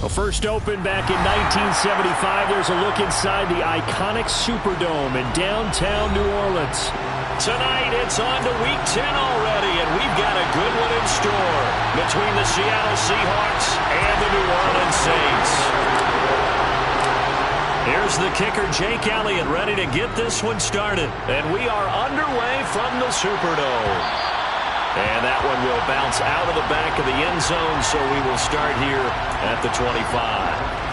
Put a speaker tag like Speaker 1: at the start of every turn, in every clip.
Speaker 1: Well, first opened back in 1975, there's a look inside the iconic Superdome in downtown New Orleans.
Speaker 2: Tonight, it's on to Week 10 already, and we've got a good one in store between the Seattle Seahawks and the New Orleans Saints. Here's the kicker, Jake Elliott, ready to get this one started. And we are underway from the Superdome. And that one will bounce out of the back of the end zone, so we will start here at the 25.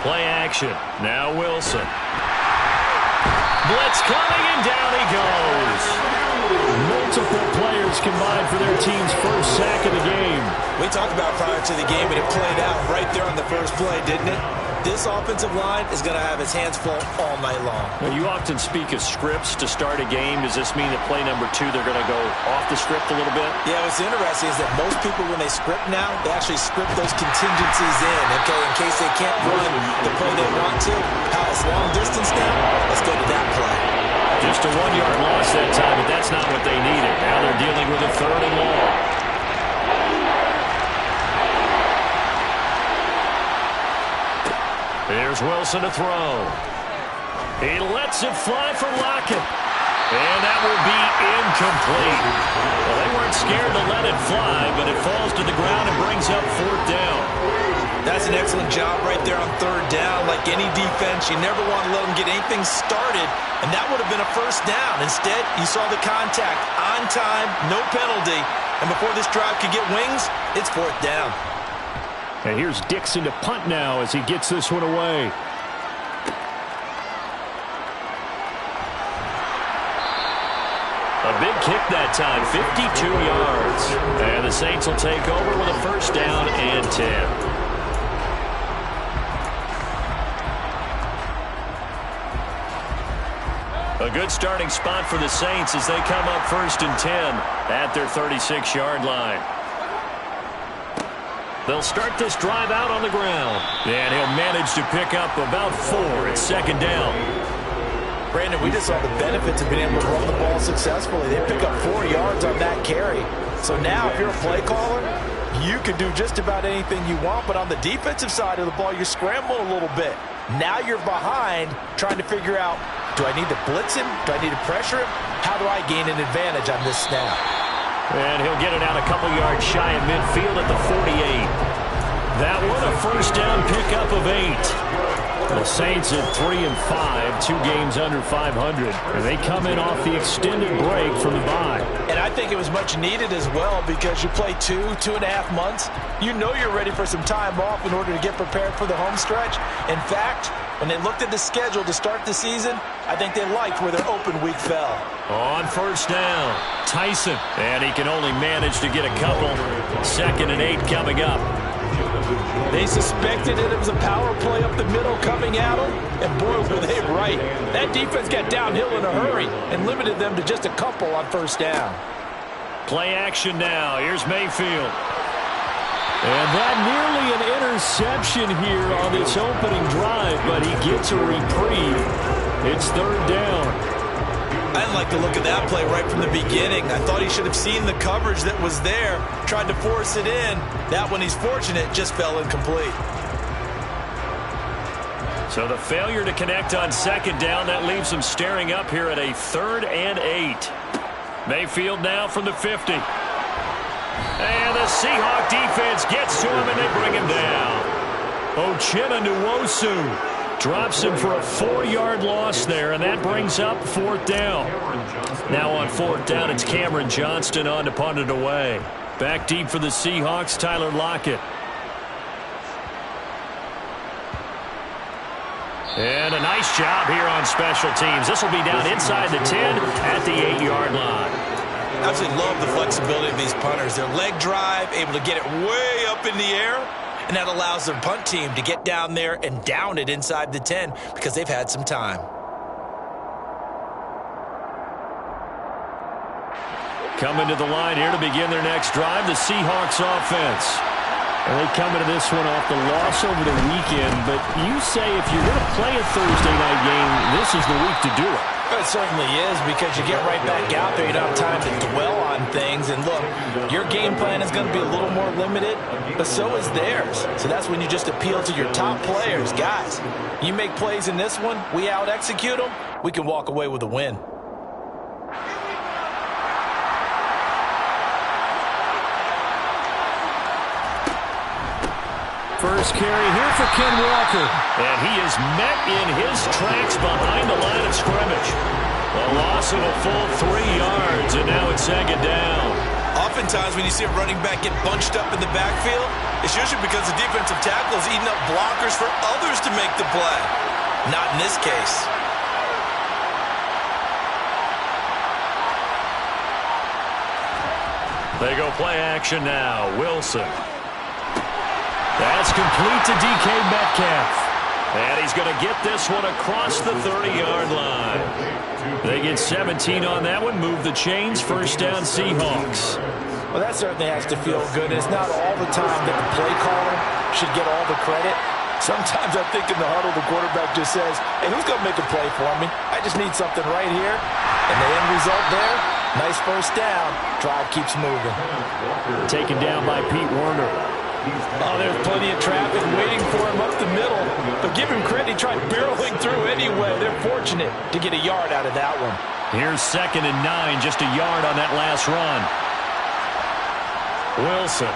Speaker 2: Play action. Now Wilson. Blitz coming, and down he goes.
Speaker 1: Multiple players combined for their team's first sack of the game.
Speaker 3: We talked about prior to the game, and it played out right there on the first play, didn't it? This offensive line is going to have its hands full all night long.
Speaker 2: Now, you often speak of scripts to start a game. Does this mean that play number 2, they're going to go off the script a little bit?
Speaker 3: Yeah, what's interesting is that most people, when they script now, they actually script those contingencies in case they can't run the play they want to. How it's long distance now? Let's go to that play.
Speaker 2: Just a 1-yard loss that time, but that's not what they needed. Now they're dealing with a 3rd and long. Here's Wilson to throw. He lets it fly for Lockett. And that will be incomplete. Well, they weren't scared to let it fly, but it falls to the ground and brings up 4th down.
Speaker 3: That's an excellent job right there on 3rd down. Like any defense, you never want to let them get anything started, and that would have been a 1st down. Instead, you saw the contact on time, no penalty, and before this drive could get wings, it's 4th down.
Speaker 1: And here's Dixon to punt now as he gets this one away.
Speaker 2: A big kick that time, 52 yards. And the Saints will take over with a 1st down and 10. A good starting spot for the Saints as they come up 1st and 10 at their 36-yard line. They'll start this drive out on the ground. And he'll manage to pick up about 4 at 2nd down.
Speaker 3: Brandon, we just saw the benefits of being able to run the ball successfully. They pick up 4 yards on that carry. So now if you're a play caller, you can do just about anything you want. But on the defensive side of the ball, you scramble a little bit. Now you're behind trying to figure out, do I need to blitz him? Do I need to pressure him? How do I gain an advantage on this snap?
Speaker 2: And he'll get it out a couple yards shy of midfield at the 48. That one a 1st down pickup of 8. The Saints at 3-5, 2 games under 500. And they come in off the extended break from the bye.
Speaker 3: And I think it was much needed as well because you play 2.5 months. You know you're ready for some time off in order to get prepared for the home stretch. In fact, when they looked at the schedule to start the season, I think they liked where their open week fell.
Speaker 2: On 1st down, Tyson. And he can only manage to get a couple. 2nd and 8 coming up.
Speaker 3: They suspected it was a power play up the middle coming at them, and boy, were they right. That defense got downhill in a hurry and limited them to just a couple on 1st down.
Speaker 2: Play action now. Here's Mayfield.
Speaker 1: And that nearly an interception here on this opening drive, but he gets a reprieve. It's 3rd down.
Speaker 3: I didn't like the look of that play right from the beginning. I thought he should have seen the coverage that was there, tried to force it in. That one, he's fortunate, just fell incomplete.
Speaker 2: So the failure to connect on 2nd down, that leaves him staring up here at a 3rd and 8. Mayfield now from the 50. And the Seahawk defense gets to him, and they bring him down. Uchenna Nwosu drops him for a 4-yard loss there, and that brings up 4th down. Now on 4th down, it's Cameron Johnston on to punt it away. Back deep for the Seahawks, Tyler Lockett. And a nice job here on special teams. This will be down inside the 10 at the 8-yard line.
Speaker 3: I absolutely love the flexibility of these punters. Their leg drive, able to get it way up in the air, and that allows their punt team to get down there and down it inside the 10 because they've had some time.
Speaker 2: Coming to the line here to begin their next drive, the Seahawks offense.
Speaker 1: And they come into this one off the loss over the weekend, but you say if you're going to play a Thursday night game, this is the week to do it.
Speaker 3: It certainly is, because you get right back out there. You don't have time to dwell on things. And look, your game plan is going to be a little more limited, but so is theirs. So that's when you just appeal to your top players. Guys, you make plays in this one, we out-execute them, we can walk away with a win.
Speaker 1: First carry here for Ken Walker.
Speaker 2: And he is met in his tracks behind the line of scrimmage. A loss of a full 3 yards, and now it's second down.
Speaker 3: Oftentimes when you see a running back get bunched up in the backfield, it's usually because the defensive tackle is eating up blockers for others to make the play. Not in this case.
Speaker 2: They go play action now. Wilson. That's complete to DK Metcalf. And he's going to get this one across the 30-yard line. They get 17 on that one. Move the chains. First down, Seahawks.
Speaker 3: Well, that certainly has to feel good. It's not all the time that the play caller should get all the credit. Sometimes I think in the huddle, the quarterback just says, hey, who's going to make a play for me? I just need something right here. And the end result there, nice first down. Drive keeps moving.
Speaker 1: Taken down by Pete Werner.
Speaker 3: Oh, there's plenty of traffic waiting for him up the middle. But give him credit, he tried barreling through anyway. They're fortunate to get a yard out of that one.
Speaker 2: Here's 2nd and 9, just a yard on that last run. Wilson.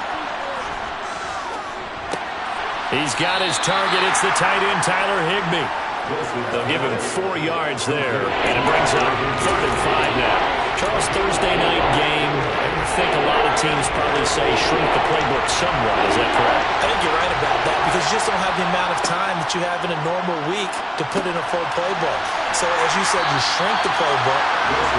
Speaker 2: He's got his target. It's the tight end, Tyler Higbee. They'll give him 4 yards there, and it brings up 3rd and 5 now.
Speaker 1: Charles, Thursday night game, I think a lot of teams probably say shrink the playbook somewhat. Is that correct?
Speaker 3: I think you're right about that, because you just don't have the amount of time that you have in a normal week to put in a full playbook. So, as you said, you shrink the playbook,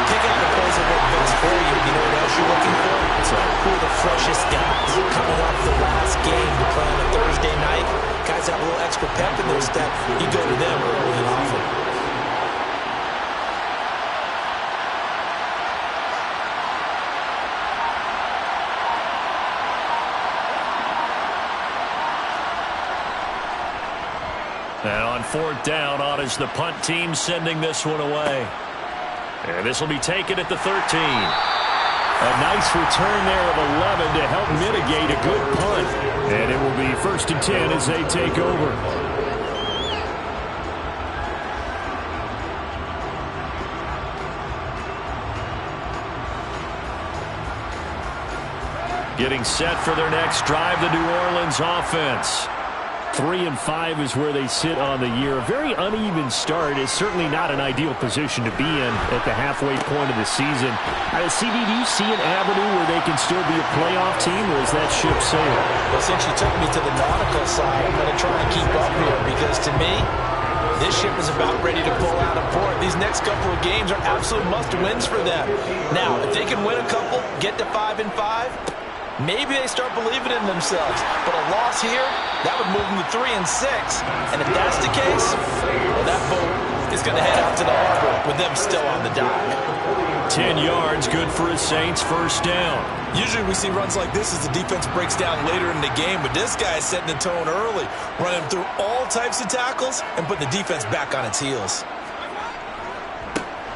Speaker 3: pick out the plays that work best for you. You know what else you're looking for? So, who are the freshest guys coming off the last game to play on a Thursday night? Guys have a little extra pep in their step. You go to them early and often.
Speaker 2: And on 4th down, on is the punt team sending this one away. And this will be taken at the 13.
Speaker 1: A nice return there of 11 to help mitigate a good punt. And it will be 1st and 10 as they take over.
Speaker 2: Getting set for their next drive, the New Orleans offense.
Speaker 1: 3 and 5 is where they sit on the year. A very uneven start is certainly not an ideal position to be in at the halfway point of the season. CD, do you see an avenue where they can still be a playoff team, or is that ship sailed?
Speaker 3: Well, since you took me to the nautical side, I'm going to try and keep up here, because to me, this ship is about ready to pull out of port. These next couple of games are absolute must-wins for them. Now, if they can win a couple, get to 5 and 5, maybe they start believing in themselves. But a loss here, that would move them to 3 and 6. And if that's the case, well, that boat is going to head out to the harbor with them still on the dock.
Speaker 2: 10 yards, good for a Saints first down.
Speaker 3: Usually we see runs like this as the defense breaks down later in the game, but this guy is setting the tone early, running through all types of tackles and putting the defense back on its heels.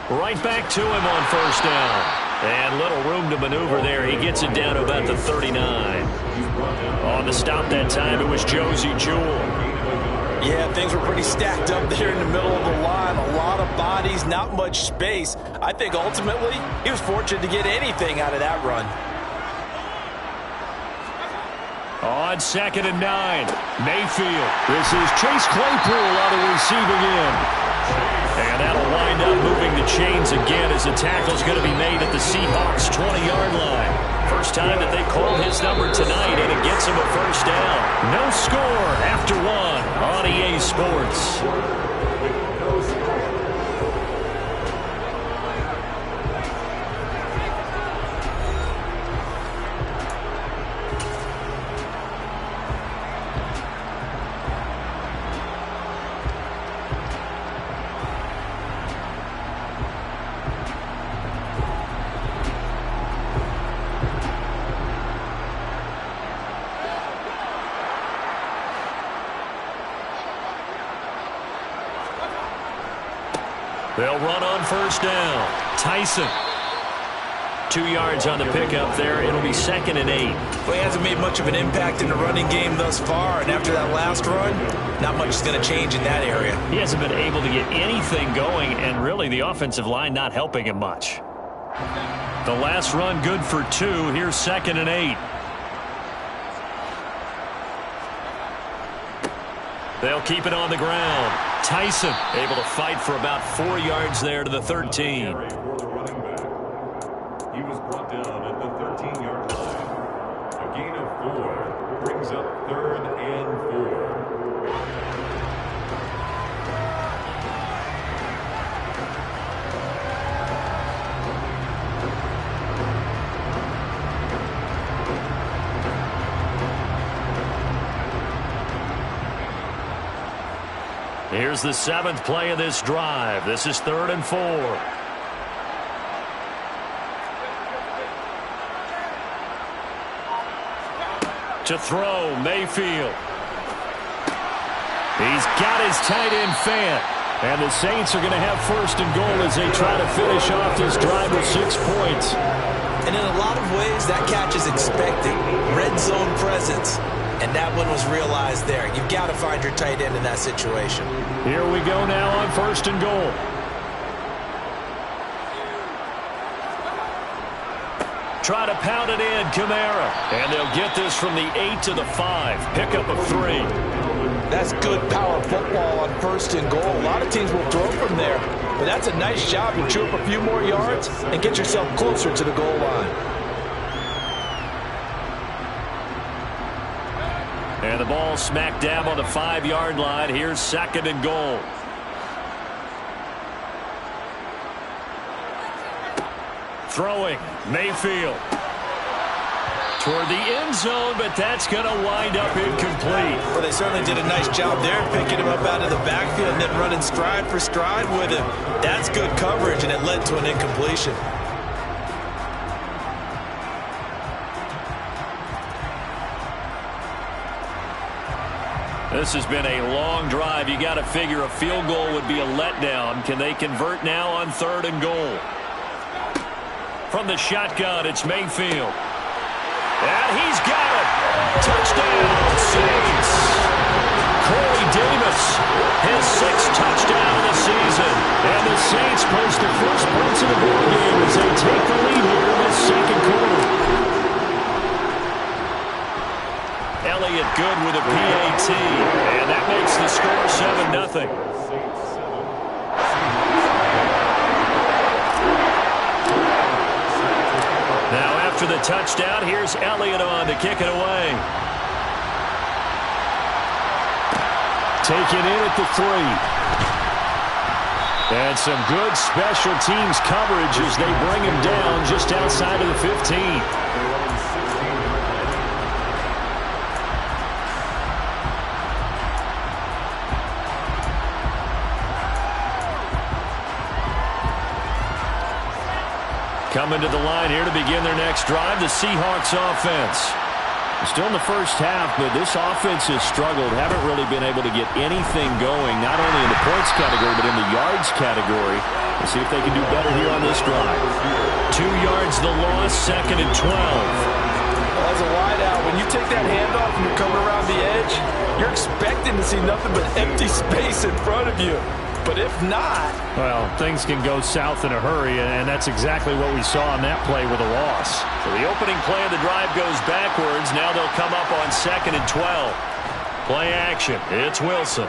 Speaker 2: Right back to him on first down. And little room to maneuver there. He gets it down to about the 39. On the stop that time, it was Josie Jewell.
Speaker 3: Yeah, things were pretty stacked up there in the middle of the line. A lot of bodies, not much space. I think ultimately he was fortunate to get anything out of that run.
Speaker 2: On 2nd and 9, Mayfield.
Speaker 1: This is Chase Claypool on the receiving end.
Speaker 2: And that'll wind up moving the chains again as the tackle's going to be made at the Seahawks' 20-yard line. First time that they called his number tonight, and it gets him a first down. No score after 1 on EA Sports. They'll run on first down. Tyson. 2 yards on the pickup there. It'll be 2nd and 8.
Speaker 3: Well, he hasn't made much of an impact in the running game thus far, and after that last run, not much is going to change in that area.
Speaker 2: He hasn't been able to get anything going, and really the offensive line not helping him much. The last run good for 2. Here's 2nd and 8. They'll keep it on the ground. Tyson able to fight for about 4 yards there to the 13.
Speaker 4: He was brought down at the 13-yard line. A gain of 4 brings up 3rd and 4.
Speaker 2: Here's the 7th play of this drive. This is 3rd and 4. To throw, Mayfield. He's got his tight end Fant. And the Saints are going to have 1st and goal as they try to finish off this drive with 6 points.
Speaker 3: And in a lot of ways, that catch is expected. Red zone presence. And that one was realized there. You've got to find your tight end in that situation.
Speaker 2: Here we go now on 1st and goal. Try to pound it in, Kamara. And they'll get this from the 8 to the 5. Pickup of 3.
Speaker 3: That's good power football on 1st and goal. A lot of teams will throw from there. But that's a nice job. You chew up a few more yards and get yourself closer to the goal line.
Speaker 2: And the ball smack dab on the 5-yard line. Here's 2nd and goal. Throwing, Mayfield. Toward the end zone, but that's going to wind up incomplete.
Speaker 3: Well, they certainly did a nice job there, picking him up out of the backfield and then running stride for stride with him. That's good coverage, and it led to an incompletion.
Speaker 2: This has been a long drive. You got to figure a field goal would be a letdown. Can they convert now on 3rd and goal? From the shotgun, it's Mayfield. And he's got it. Touchdown, Saints. Corey Davis, his 6th touchdown of the season. And the Saints post the first points of the ball game as they take the lead here in the 2nd quarter. Elliott good with a PAT, and that makes the score 7-0. Now after the touchdown, here's Elliott on to kick it away. Taken in at the 3. And some good special teams coverage as they bring him down just outside of the 15. Coming to the line here to begin their next drive, the Seahawks offense. Still in the first half, but this offense has struggled. Haven't really been able to get anything going, not only in the points category, but in the yards category. Let's see if they can do better here on this drive. 2 yards the loss, 2nd and 12.
Speaker 3: Well, as a wideout, when you take that handoff and you're coming around the edge, you're expecting to see nothing but empty space in front of you. But if not...
Speaker 1: Well, things can go south in a hurry, and that's exactly what we saw on that play with a loss.
Speaker 2: So the opening play of the drive goes backwards. Now they'll come up on 2nd and 12. Play action. It's Wilson.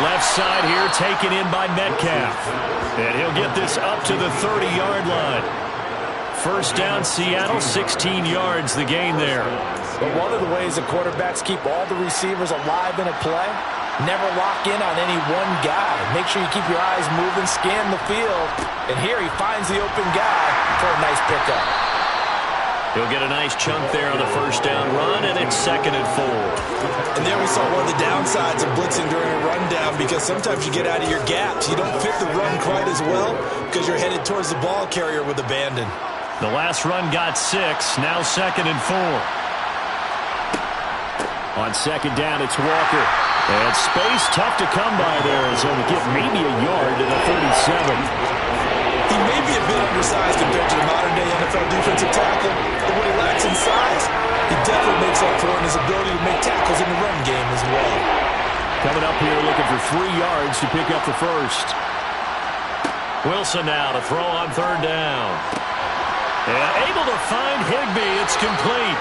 Speaker 2: Left side here taken in by Metcalf. And he'll get this up to the 30-yard line. First down, Seattle, 16 yards, the gain there.
Speaker 3: But one of the ways the quarterbacks keep all the receivers alive in a play, never lock in on any one guy. Make sure you keep your eyes moving, scan the field. And here he finds the open guy for a nice pickup.
Speaker 2: He'll get a nice chunk there on the first down run, and it's 2nd and 4.
Speaker 3: And there we saw one of the downsides of blitzing during a rundown, because sometimes you get out of your gaps. You don't fit the run quite as well because you're headed towards the ball carrier with abandon.
Speaker 2: The last run got 6, now 2nd and 4.
Speaker 1: On 2nd down, it's Walker. And space tough to come by there as he'll get maybe a yard to the 37.
Speaker 3: He may be a bit undersized compared to the modern-day NFL defensive tackle, but what he lacks in size, he definitely makes up for in his ability to make tackles in the run game as well.
Speaker 1: Coming up here looking for 3 yards to pick up the first.
Speaker 2: Wilson now to throw on third down. And able to find Higbee. It's complete.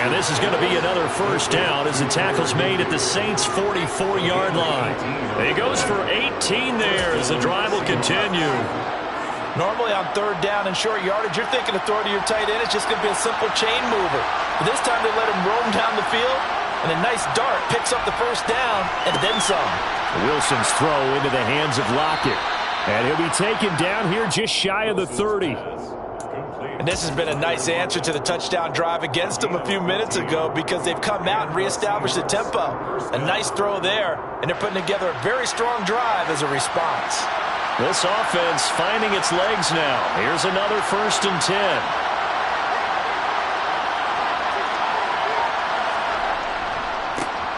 Speaker 2: And this is going to be another first down as the tackle's made at the Saints' 44-yard line. He goes for 18 there as the drive will continue.
Speaker 3: Normally on third down and short yardage, you're thinking of throw to your tight end. It's just going to be a simple chain mover. But this time they let him roam down the field, and a nice dart picks up the first down and then some.
Speaker 1: Wilson's throw into the hands of Lockett. And he'll be taken down here just shy of the 30.
Speaker 3: And this has been a nice answer to the touchdown drive against them a few minutes ago because they've come out and reestablished the tempo. A nice throw there, and they're putting together a very strong drive as a response.
Speaker 2: This offense finding its legs now. Here's another 1st and 10.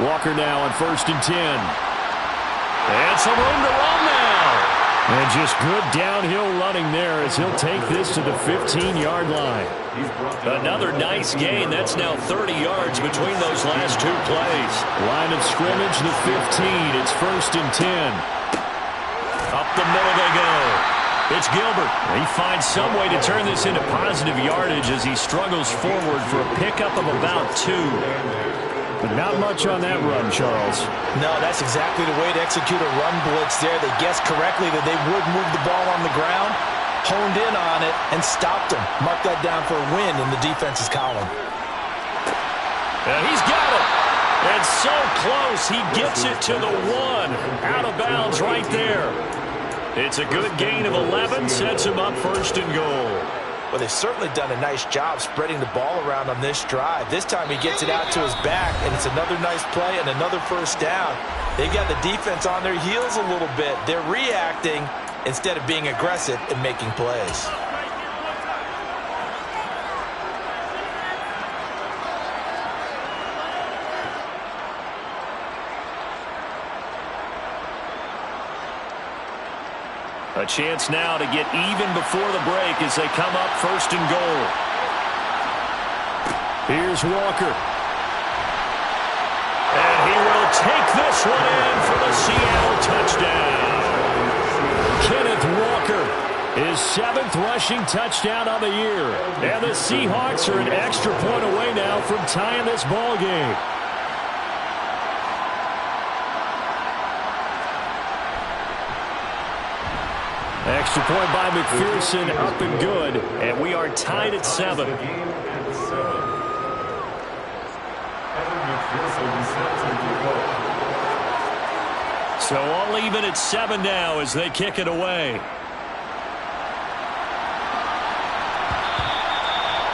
Speaker 1: Walker now on 1st and 10. And some room to run now. And just good downhill running there as he'll take this to the 15-yard line.
Speaker 2: Another nice gain. That's now 30 yards between those last 2 plays.
Speaker 1: Line of scrimmage, the 15. It's 1st and 10.
Speaker 2: Up the middle they go. It's Gilbert. He finds some way to turn this into positive yardage as he struggles forward for a pickup of about 2.
Speaker 1: But not much on that run, Charles.
Speaker 3: No, that's exactly the way to execute a run blitz there. They guessed correctly that they would move the ball on the ground, honed in on it, and stopped him. Mark that down for a win in the defense's column.
Speaker 2: And he's got it. And so close, he gets it to the 1. Out of bounds right there. It's a good gain of 11, sets him up 1st and goal.
Speaker 3: Well, they've certainly done a nice job spreading the ball around on this drive. This time he gets it out to his back, and it's another nice play and another first down. They've got the defense on their heels a little bit. They're reacting instead of being aggressive and making plays.
Speaker 2: A chance now to get even before the break as they come up 1st and goal.
Speaker 1: Here's Walker.
Speaker 2: And he will take this one in for the Seattle touchdown.
Speaker 1: Kenneth Walker, his 7th rushing touchdown on the year. And the Seahawks are an extra point away now from tying this ball game. Extra point by McPherson, up and good.
Speaker 2: And we are tied at 7. So all even at 7 now as they kick it away.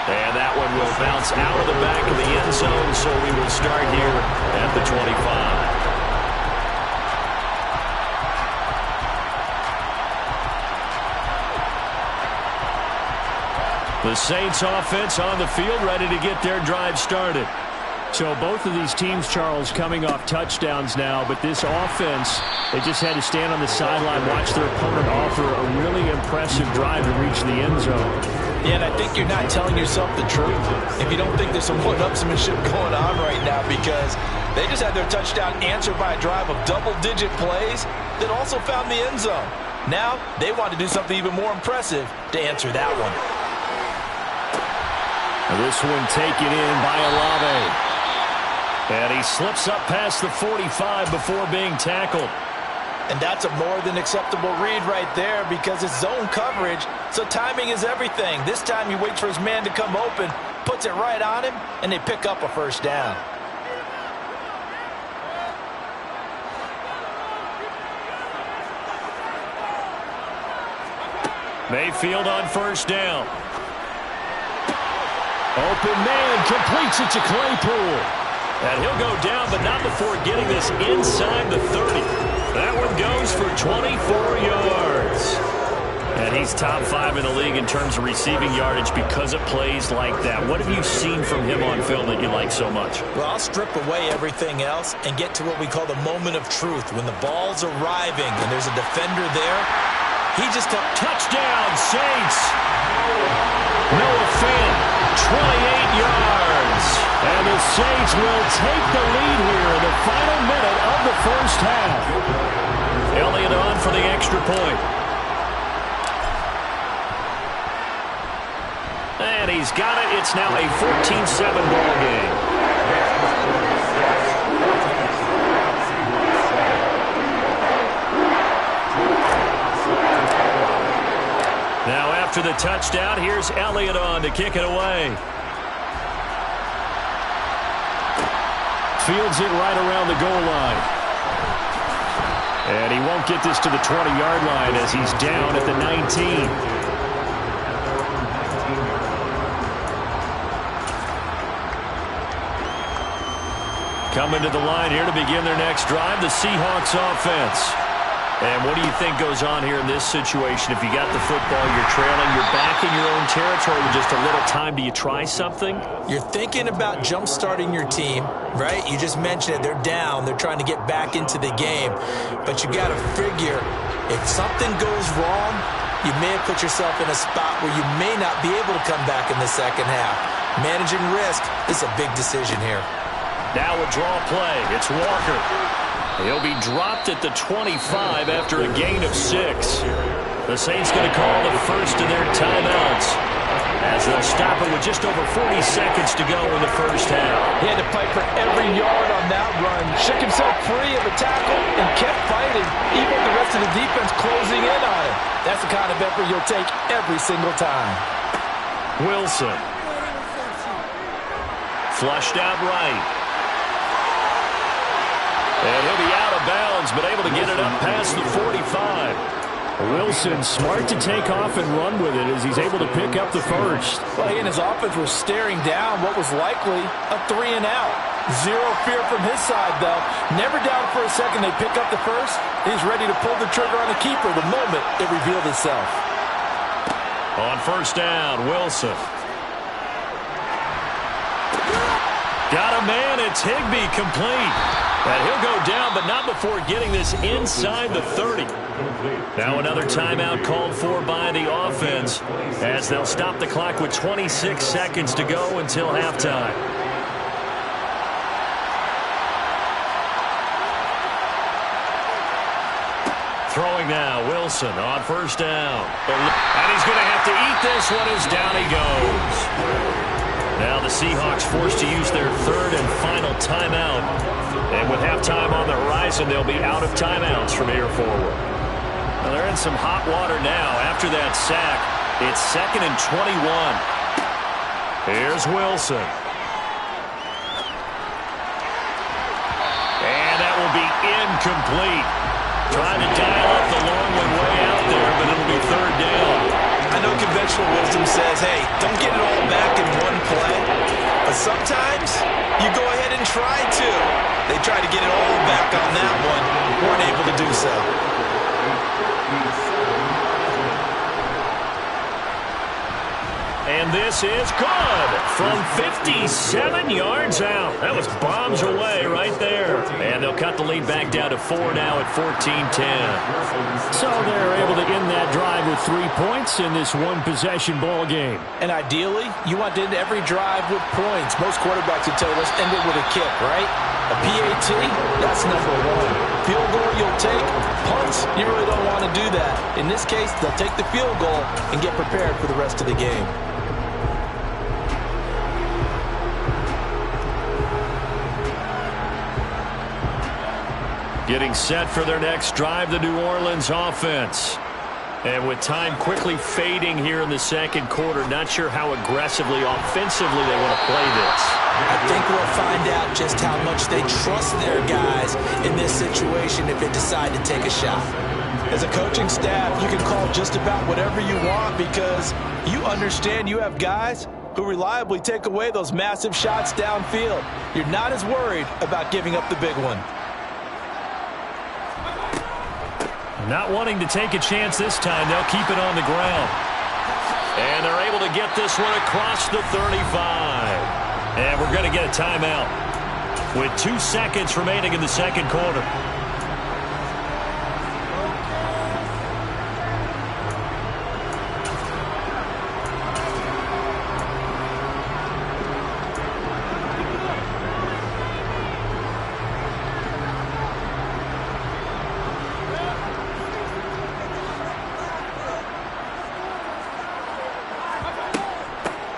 Speaker 2: And that one will bounce out of the back of the end zone, so we will start here at the 25. The Saints offense on the field, ready to get their drive started.
Speaker 1: So both of these teams, Charles, coming off touchdowns now, but this offense, they just had to stand on the sideline, watch their opponent offer a really impressive drive to reach the end zone.
Speaker 3: Yeah, and I think you're not telling yourself the truth if you don't think there's some one-upsmanship going on right now, because they just had their touchdown answered by a drive of double-digit plays that also found the end zone. Now they want to do something even more impressive to answer that one.
Speaker 1: This one taken in by Olave.
Speaker 2: And he slips up past the 45 before being tackled.
Speaker 3: And that's a more than acceptable read right there because it's zone coverage, so timing is everything. This time he waits for his man to come open, puts it right on him, and they pick up a first down.
Speaker 2: Mayfield on first down.
Speaker 1: Open man, completes it to Claypool.
Speaker 2: And he'll go down, but not before getting this inside the 30. That one goes for 24 yards. And he's top 5 in the league in terms of receiving yardage because of plays like that. What have you seen from him on film that you like so much?
Speaker 3: Well, I'll strip away everything else and get to what we call the moment of truth. When the ball's arriving and there's a defender there, he just took
Speaker 2: touchdown, Saints. Noah Fant, 28 yards.
Speaker 1: And the Saints will take the lead here in the final minute of the first half.
Speaker 2: Elliott on for the extra point. And he's got it. It's now a 14-7 ball game. Now after the touchdown, here's Elliott on to kick it away.
Speaker 1: Fields it right around the goal line. And he won't get this to the 20-yard line as he's down at the 19.
Speaker 2: Coming to the line here to begin their next drive, the Seahawks offense. And what do you think goes on here in this situation? If you got the football, you're trailing, you're back in your own territory with just a little time. Do you try something?
Speaker 3: You're thinking about jump-starting your team, right? You just mentioned it. They're down. They're trying to get back into the game. But you got to figure, if something goes wrong, you may have put yourself in a spot where you may not be able to come back in the second half. Managing risk is a big decision here.
Speaker 2: Now a draw play. It's Walker. He'll be dropped at the 25 after a gain of 6. The Saints going to call the first of their timeouts as they'll stop it with just over 40 seconds to go in the first half.
Speaker 5: He had to fight for every yard on that run. Shook himself free of a tackle and kept fighting, even with the rest of the defense closing in on him. That's the kind of effort you'll take every single time.
Speaker 2: Wilson. Flushed out right. And he'll be out of bounds, but able to get it up past the 45.
Speaker 1: Wilson smart to take off and run with it as he's able to pick up the first.
Speaker 5: Well, he and his offense were staring down what was likely a 3-and-out. Zero fear from his side, though. Never doubted for a second they pick up the first. He's ready to pull the trigger on the keeper the moment it revealed itself.
Speaker 2: On first down, Wilson. Got a man. It's Higbee complete. And he'll go down, but not before getting this inside the 30. Now another timeout called for by the offense as they'll stop the clock with 26 seconds to go until halftime. Throwing now, Wilson on first down. And he's going to have to eat this one as down he goes. Now the Seahawks forced to use their third and final timeout. And with halftime on the horizon, they'll be out of timeouts from here forward. Well, they're in some hot water now after that sack. It's 2nd and 21. Here's Wilson. And that will be incomplete. Trying to dial up the long one way out there, but it'll be 3rd down.
Speaker 3: I know conventional wisdom says, hey, don't get it all back in one play. But sometimes you go ahead and try to. They tried to get it all back on that one. Weren't able to do so.
Speaker 2: And this is good from 57 yards out. That was bombs away right there. And they'll cut the lead back down to 4 now at 14-10.
Speaker 1: So they're able to end that drive with 3 points in this one-possession ball game.
Speaker 5: And ideally, you want to end every drive with points. Most quarterbacks would tell you, let's end it with a kick, right? A PAT, that's number 1. Field goal you'll take. Punts, you really don't want to do that. In this case, they'll take the field goal and get prepared for the rest of the game.
Speaker 2: Getting set for their next drive, the New Orleans offense. And with time quickly fading here in the second quarter, not sure how aggressively, offensively they want to play this.
Speaker 3: I think we'll find out just how much they trust their guys in this situation if they decide to take a shot.
Speaker 5: As a coaching staff, you can call just about whatever you want because you understand you have guys who reliably take away those massive shots downfield. You're not as worried about giving up the big one.
Speaker 2: Not wanting to take a chance this time. They'll keep it on the ground. And they're able to get this one across the 35. And we're going to get a timeout with 2 seconds remaining in the second quarter.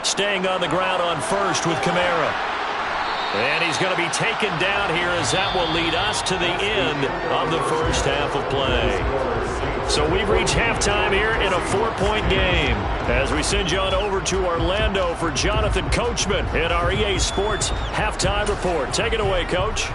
Speaker 2: Staying on the ground on first with Kamara. And he's going to be taken down here as that will lead us to the end of the first half of play. So we've reached halftime here in a 4-point game. As we send you on over to Orlando for Jonathan Coachman in our EA Sports Halftime Report. Take it away, Coach.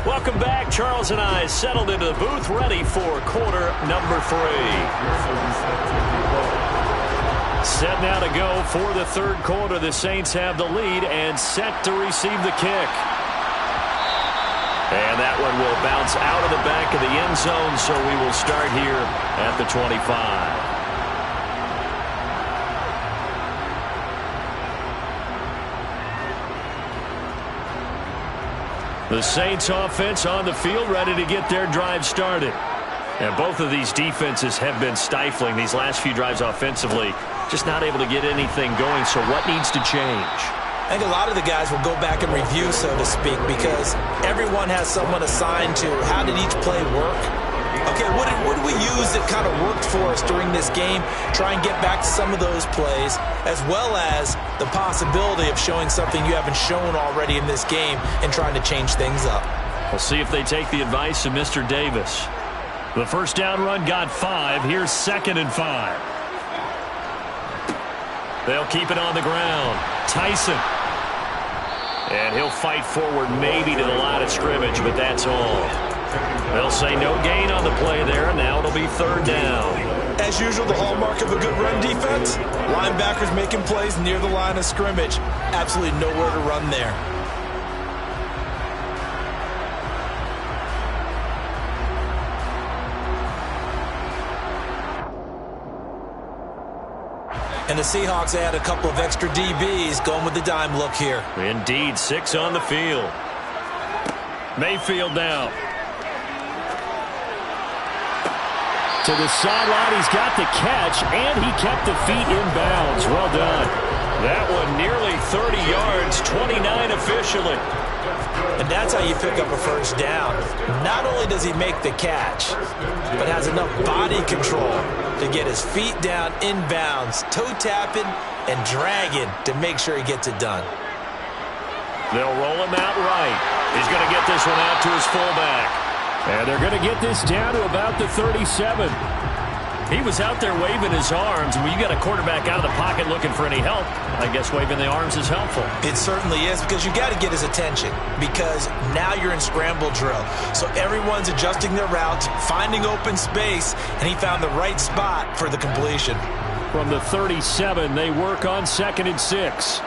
Speaker 2: Welcome back. Charles and I settled into the booth, ready for quarter number 3. Set now to go for the third quarter. The Saints have the lead and set to receive the kick. And that one will bounce out of the back of the end zone, so we will start here at the 25. The Saints offense on the field, ready to get their drive started. And both of these defenses have been stifling these last few drives offensively. Just not able to get anything going, so what needs to change?
Speaker 5: I think a lot of the guys will go back and review, so to speak, because everyone has someone assigned to how did each play work. Okay, what did we use that kind of worked for us during this game? Try and get back to some of those plays, as well as the possibility of showing something you haven't shown already in this game and trying to change things up.
Speaker 2: We'll see if they take the advice of Mr. Davis. The first down run got 5. Here's 2nd and 5. They'll keep it on the ground. Tyson. And he'll fight forward maybe to the line of scrimmage, but that's all. They'll say no gain on the play there. Now it'll be 3rd down.
Speaker 5: As usual, the hallmark of a good run defense, linebackers making plays near the line of scrimmage. Absolutely nowhere to run there. And the Seahawks add a couple of extra DBs going with the dime look here.
Speaker 2: Indeed, 6 on the field. Mayfield now.
Speaker 1: To the sideline, he's got the catch, and he kept the feet in bounds. Well done.
Speaker 2: That one nearly 30 yards, 29 officially.
Speaker 5: And that's how you pick up a first down. Not only does he make the catch, but has enough body control to get his feet down in bounds, toe tapping and dragging to make sure he gets it done.
Speaker 2: They'll roll him out right. He's going to get this one out to his fullback.
Speaker 1: And they're going to get this down to about the 37.
Speaker 2: He was out there waving his arms. When you got a quarterback out of the pocket looking for any help, I guess waving the arms is helpful.
Speaker 5: It certainly is, because you got to get his attention, because now you're in scramble drill. So everyone's adjusting their routes, finding open space, and he found the right spot for the completion.
Speaker 1: From the 37, they work on 2nd and 6.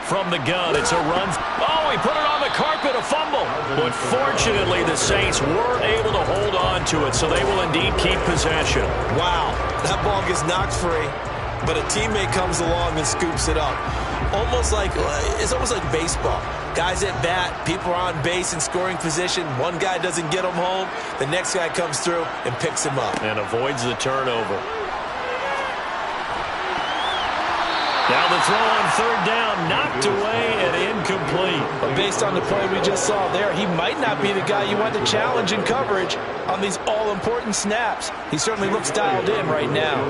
Speaker 2: From the gun, it's a run. Oh, he put it on the carpet, a fumble. But fortunately, the Saints were able to hold on to it, so they will indeed keep possession.
Speaker 5: Wow, that ball gets knocked free, but a teammate comes along and scoops it up. It's almost like baseball. Guys at bat, people are on base in scoring position. One guy doesn't get him home, the next guy comes through and picks him up.
Speaker 2: And avoids the turnover. Now the throw on 3rd down, knocked away and incomplete.
Speaker 5: But based on the play we just saw there, he might not be the guy you want to challenge in coverage on these all-important snaps. He certainly looks dialed in right now.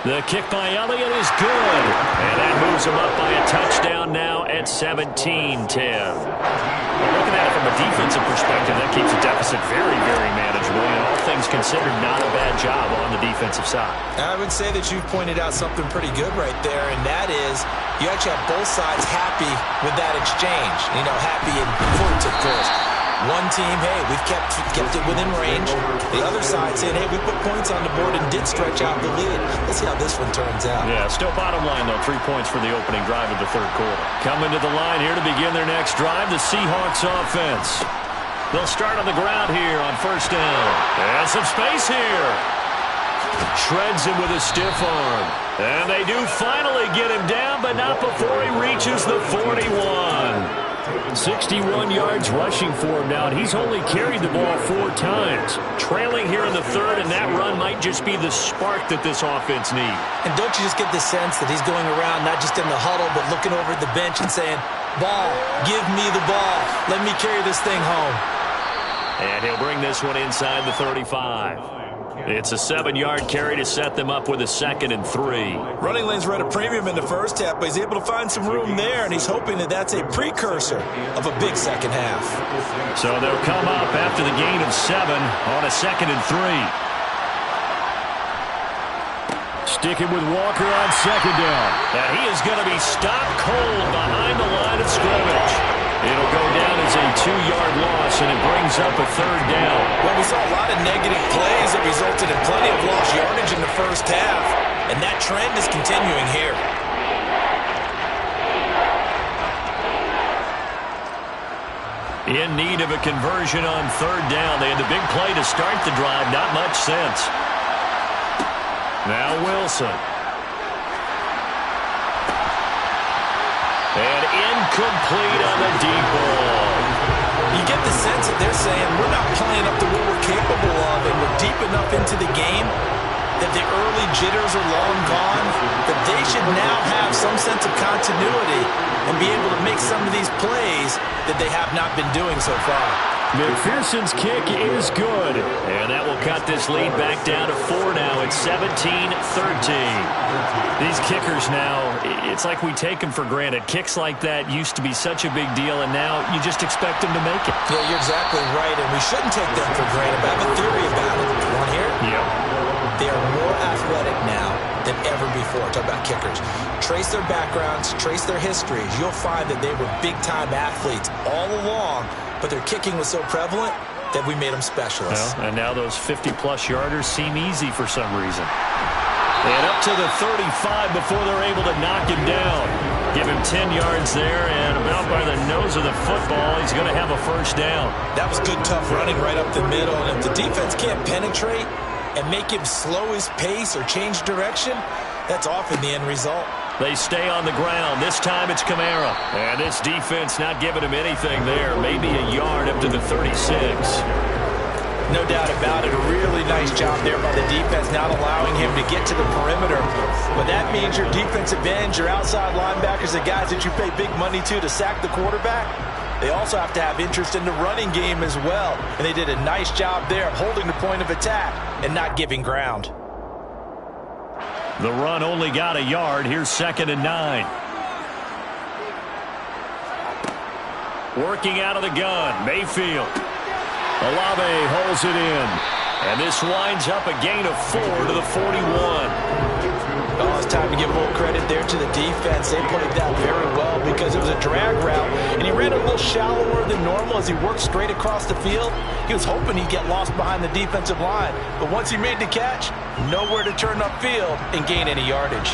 Speaker 2: The kick by Elliott is good. And that moves him up by a touchdown now at 17-10. Looking at it from a defensive perspective, that keeps the deficit very, very manageable. And all things considered, not a bad job on the defensive side.
Speaker 5: I would say that you've pointed out something pretty good right there, and that is you actually have both sides happy with that exchange. Happy in quotes, of course. One team, hey, we've kept it within range. The other side saying, hey, we put points on the board and did stretch out the lead. Let's see how this one turns out.
Speaker 2: Yeah, still bottom line, though. 3 points for the opening drive of the third quarter. Coming to the line here to begin their next drive, the Seahawks offense. They'll start on the ground here on first down. And some space here. Shreds him with a stiff arm. And they do finally get him down, but not before he reaches the 41.
Speaker 1: 61 yards rushing for him now, and he's only carried the ball 4 times.
Speaker 2: Trailing here in the third, and that run might just be the spark that this offense needs.
Speaker 5: And don't you just get the sense that he's going around not just in the huddle, but looking over at the bench and saying, ball, give me the ball. Let me carry this thing home.
Speaker 2: And he'll bring this one inside the 35. It's a 7-yard carry to set them up with a 2nd and 3.
Speaker 5: Running lanes were at a premium in the first half, but he's able to find some room there, and he's hoping that that's a precursor of a big second half.
Speaker 2: So they'll come up after the gain of 7 on a 2nd and 3.
Speaker 1: Sticking with Walker on 2nd down.
Speaker 2: And he is going to be stopped cold behind the line of scrimmage. It'll go down as a 2-yard loss, and it brings up a 3rd down.
Speaker 5: Well, we saw a lot of negative plays that resulted in plenty of lost yardage in the first half, and that trend is continuing here.
Speaker 2: In need of a conversion on 3rd down. They had the big play to start the drive. Not much sense. Now Wilson. And incomplete on the deep ball.
Speaker 5: You get the sense that they're saying we're not playing up to what we're capable of, and we're deep enough into the game that the early jitters are long gone, that they should now have some sense of continuity and be able to make some of these plays that they have not been doing so far.
Speaker 1: McPherson's kick is good.
Speaker 2: And that will cut this lead back down to 4 now. It's 17-13. These kickers now, it's like we take them for granted. Kicks like that used to be such a big deal, and now you just expect them to make it.
Speaker 5: Yeah, you're exactly right, and we shouldn't take them for granted. But I have a theory about it. You want to hear it?
Speaker 2: Yeah.
Speaker 5: They are more athletic now than ever before. Talk about kickers. Trace their backgrounds, trace their histories. You'll find that they were big-time athletes all along, but their kicking was so prevalent that we made them specialists.
Speaker 2: Well, and now those 50-plus yarders seem easy for some reason. And up to the 35 before they're able to knock him down. Give him 10 yards there, and about by the nose of the football, he's going to have a 1st down.
Speaker 5: That was good, tough running right up the middle, and if the defense can't penetrate and make him slow his pace or change direction, that's often the end result.
Speaker 2: They stay on the ground. This time it's Kamara. And this defense not giving him anything there. Maybe a yard up to the 36.
Speaker 5: No doubt about it. A really nice job there by the defense, not allowing him to get to the perimeter. But that means your defensive ends, your outside linebackers, the guys that you pay big money to sack the quarterback, they also have to have interest in the running game as well. And they did a nice job there of holding the point of attack and not giving ground.
Speaker 2: The run only got a yard. Here's 2nd and 9. Working out of the gun, Mayfield. Olave holds it in. And this winds up a gain of 4 to the 41.
Speaker 5: Oh, it's time to give a little credit there to the defense. They played that very well because it was a drag route, and he ran a little shallower than normal as he worked straight across the field. He was hoping he'd get lost behind the defensive line, but once he made the catch, nowhere to turn upfield and gain any yardage.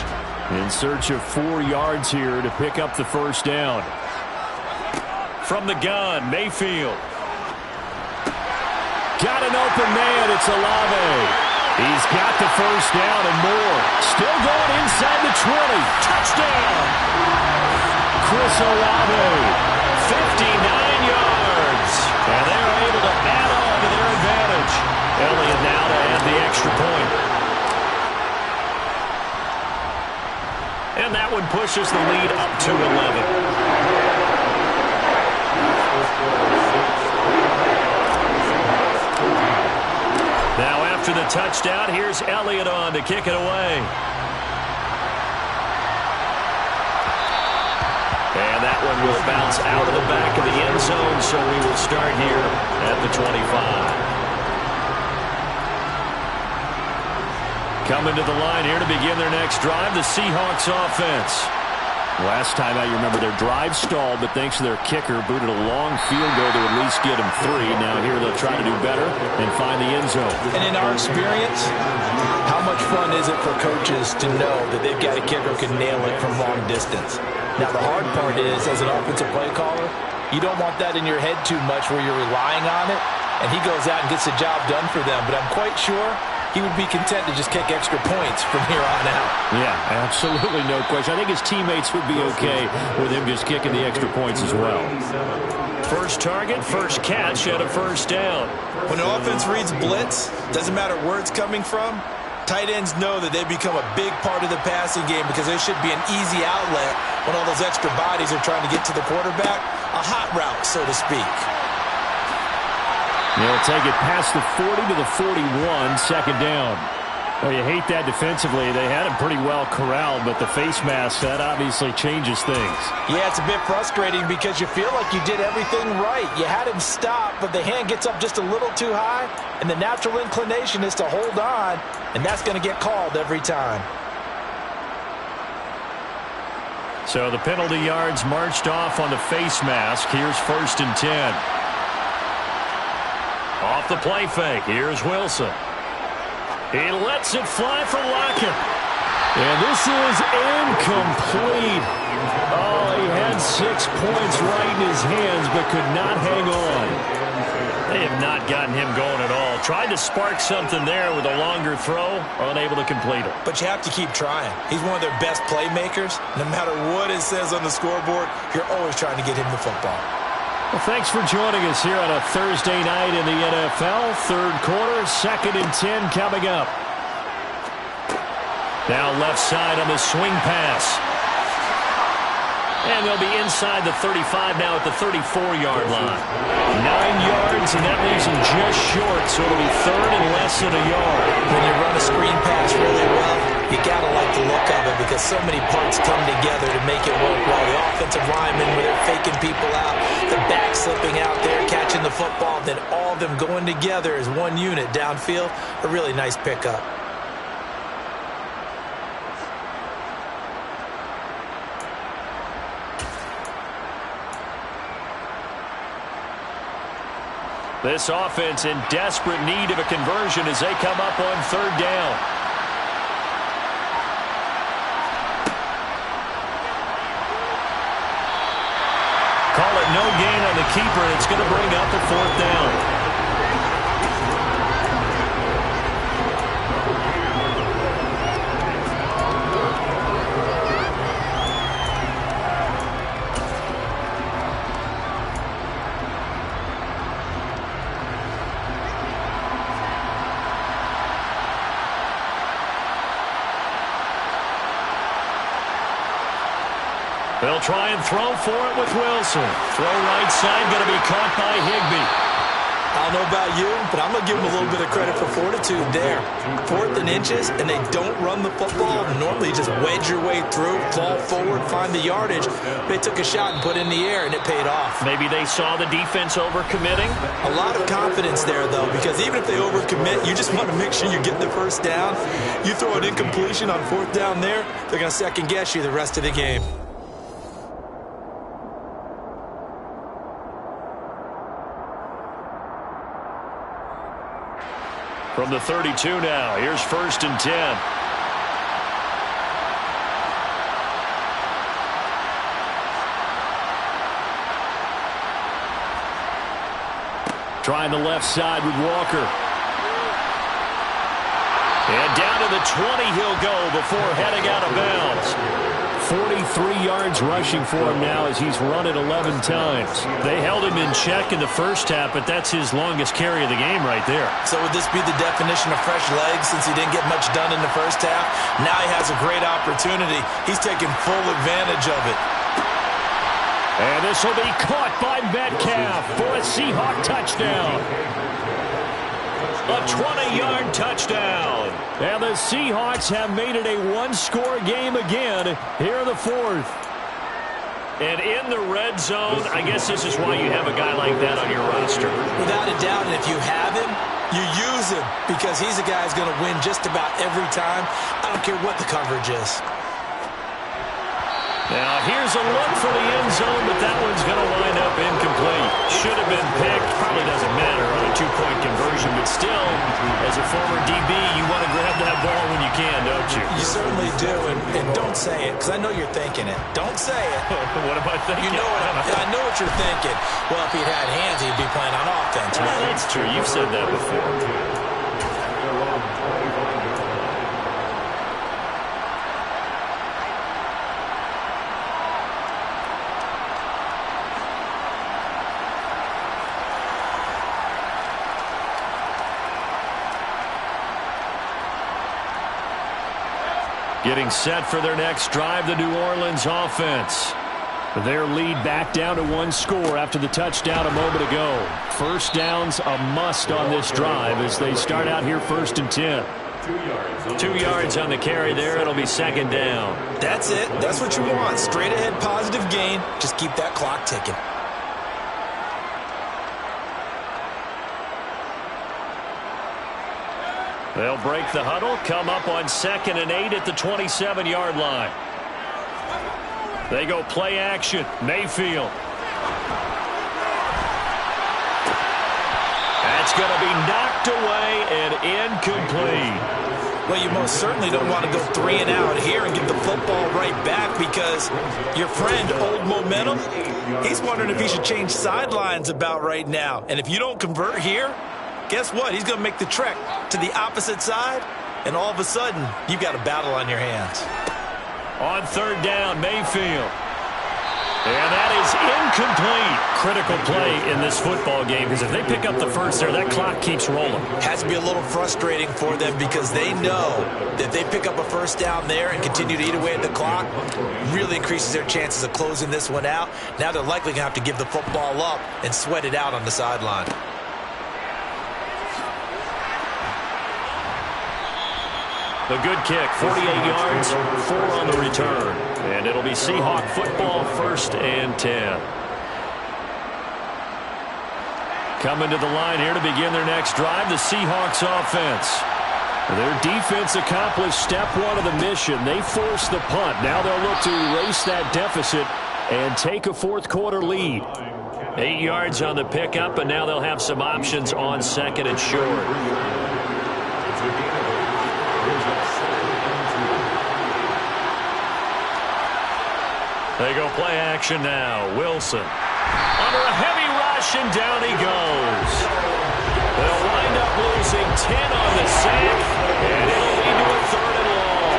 Speaker 1: In search of 4 yards here to pick up the 1st down.
Speaker 2: From the gun, Mayfield.
Speaker 1: Got an open man. It's Olave. He's got the 1st down and more. Still going inside the 20. Touchdown! Chris Olave.
Speaker 2: 59 yards. And they're able to add on to their advantage. Elliott now to add the extra point. And that one pushes the lead up to 11. Now after the touchdown, here's Elliott on to kick it away. And that one will bounce out of the back of the end zone, so we will start here at the 25. Coming to the line here to begin their next drive, the Seahawks offense.
Speaker 1: Last time out, you remember their drive stalled, but thanks to their kicker, booted a long field goal to at least get them 3. Now here they'll try to do better and find the end zone.
Speaker 5: And in our experience, how much fun is it for coaches to know that they've got a kicker who can nail it from long distance? Now the hard part is, as an offensive play caller, you don't want that in your head too much where you're relying on it, and he goes out and gets the job done for them. But I'm quite sure he would be content to just kick extra points from here on out.
Speaker 1: Yeah, absolutely no question. I think his teammates would be okay with him just kicking the extra points as well.
Speaker 2: First target, first catch, and a first down.
Speaker 3: When an offense reads blitz, doesn't matter where it's coming from, tight ends know that they become a big part of the passing game because there should be an easy outlet when all those extra bodies are trying to get to the quarterback. A hot route, so to speak.
Speaker 1: They'll take it past the 40 to the 41, second down. Well, you hate that defensively. They had him pretty well corralled, but the face mask, that obviously changes things.
Speaker 5: Yeah, it's a bit frustrating because you feel like you did everything right. You had him stop, but the hand gets up just a little too high, and the natural inclination is to hold on, and that's going to get called every time.
Speaker 2: So the penalty yards marched off on the face mask. Here's 1st and 10. Off the play fake. Here's Wilson. He lets it fly for Lockett.
Speaker 1: And this is incomplete. Oh, he had 6 points right in his hands, but could not hang on.
Speaker 2: They have not gotten him going at all. Tried to spark something there with a longer throw. Unable to complete it.
Speaker 3: But you have to keep trying. He's one of their best playmakers. No matter what it says on the scoreboard, you're always trying to get him the football.
Speaker 1: Well, thanks for joining us here on a Thursday night in the NFL. Third quarter, 2nd and 10 coming up.
Speaker 2: Now left side on the swing pass. And they'll be inside the 35 now at the 34-yard line.
Speaker 1: 9 yards, and that leaves them just short, so it'll be 3rd and less than a yard.
Speaker 5: When you run a screen pass really well, you got to like the look of it because so many parts come together to make it work well. The offensive linemen, where they're faking people out, the back slipping out there, catching the football, then all of them going together as one unit downfield. A really nice pickup.
Speaker 2: This offense in desperate need of a conversion as they come up on 3rd down. Call it no gain on the keeper. It's going to bring up a 4th down. They'll try and throw for it with Wilson. Throw right side, going to be caught by Higbee.
Speaker 5: I don't know about you, but I'm going to give them a little bit of credit for fortitude there. 4th and inches, and they don't run the football. Normally, you just wedge your way through, fall forward, find the yardage. They took a shot and put it in the air, and it paid off.
Speaker 2: Maybe they saw the defense overcommitting.
Speaker 5: A lot of confidence there, though, because even if they overcommit, you just want to make sure you get the first down. You throw an incompletion on 4th down there, they're going to second-guess you the rest of the game.
Speaker 2: From the 32 now, here's 1st and 10.
Speaker 1: Trying the left side with Walker.
Speaker 2: And down to the 20 he'll go before heading out of bounds.
Speaker 1: 43 yards rushing for him now as he's run it 11 times.
Speaker 2: They held him in check in the first half, but that's his longest carry of the game right there.
Speaker 5: So would this be the definition of fresh legs since he didn't get much done in the first half? Now he has a great opportunity. He's taking full advantage of it.
Speaker 1: And this will be caught by Metcalf for a Seahawk touchdown.
Speaker 2: A 20-yard touchdown.
Speaker 1: And the Seahawks have made it a one-score game again here in the 4th.
Speaker 2: And in the red zone, I guess this is why you have a guy like that on your roster.
Speaker 5: Without a doubt, and if you have him, you use him because he's a guy who's going to win just about every time. I don't care what the coverage is.
Speaker 2: Now, here's a look for the end zone, but that one's going to wind up incomplete. Should have been picked. Probably doesn't matter on a two-point conversion, but still, as a former DB, you want to grab that ball when you can, don't you?
Speaker 5: You certainly do, and don't say it, because I know you're thinking it. Don't say it.
Speaker 2: What am I thinking?
Speaker 5: You know I know what you're thinking. Well, if he'd had hands, he'd be playing on offense.
Speaker 2: Right? That's true. You've said that before. Getting set for their next drive, the New Orleans offense. Their lead back down to one score after the touchdown a moment ago. First down's a must on this drive as they start out here 1st and 10. 2 yards on the carry there. It'll be 2nd down.
Speaker 5: That's it. That's what you want. Straight ahead positive gain. Just keep that clock ticking.
Speaker 2: They'll break the huddle, come up on 2nd and 8 at the 27-yard line. They go play action. Mayfield. That's going to be knocked away and incomplete.
Speaker 5: Well, you most certainly don't want to go 3 and out here and get the football right back because your friend, Old Momentum, he's wondering if he should change sidelines about right now. And if you don't convert here, guess what? He's going to make the trek to the opposite side, and all of a sudden, you've got a battle on your hands.
Speaker 2: On 3rd down, Mayfield. And that is incomplete. Critical play in this football game because if they pick up the first there, that clock keeps rolling.
Speaker 5: Has to be a little frustrating for them because they know that if they pick up a first down there and continue to eat away at the clock, really increases their chances of closing this one out. Now they're likely going to have to give the football up and sweat it out on the sideline.
Speaker 2: A good kick, 48 yards, 4 on the return. And it'll be Seahawk football, 1st and 10. Coming to the line here to begin their next drive, the Seahawks offense. Their defense accomplished step 1 of the mission. They forced the punt. Now they'll look to erase that deficit and take a 4th quarter lead. 8 yards on the pickup, and now they'll have some options on 2nd and short. They go play action now. Wilson under a heavy rush, and down he goes. They'll wind up losing 10 on the sack, and it'll lead to a 3rd and long.